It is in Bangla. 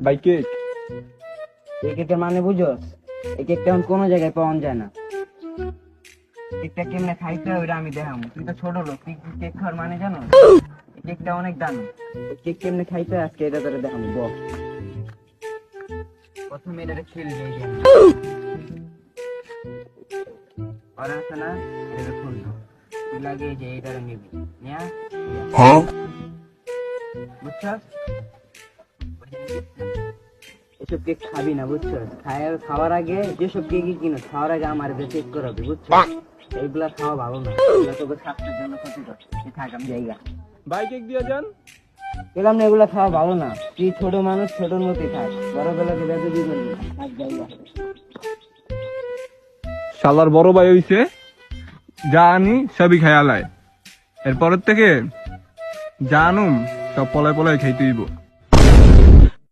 ভাই কেক। এই কেকের মানে বুঝোস? এই কেকটা এখন কোনো জায়গায় পাওয়া যায় না। কেকটা কেমনে খাইতে হয় ওটা আমি দেখাবো। তুই তো ছোট লোক, তুই কি কেক খাওয়ার মানে জানো? এই কেকটা অনেক দামি। কেক কেমনে খাইতে হয় আজকে এটা তোরে দেখাবো। বল, প্রথমে এটা খেলবে এই যে আর আছে না, এটা খুলবো। তুই লাগে এই যে এইটারে নিবি নিয়া, বুঝছস? এসব কেক খাবি না, বুঝছস? খাওয়ার আগে যেসব কেকই কিনো খাওয়ার আগে আমার চেক করাবি, বুঝছস? এইগুলা খাওয়া ভালো না, এগুলা তোকে স্বাস্থ্যের জন্য ক্ষতিকর। তুই থাক, আমি জায়গা ভাই কেক দিয়ে যান। গেলাম না, এগুলা খাওয়া ভালো না। তুই ছোট মানুষ, ছোটর মতোই থাক, বড় বেলাকে বেঁধে দিবেন না। থাক জায়গা। শালার বড় ভাই হইছে, যা আনি সবই খেয়ালায়। এরপরের থেকে যা আনুম সব পলায় পলায় খাইতে হইব।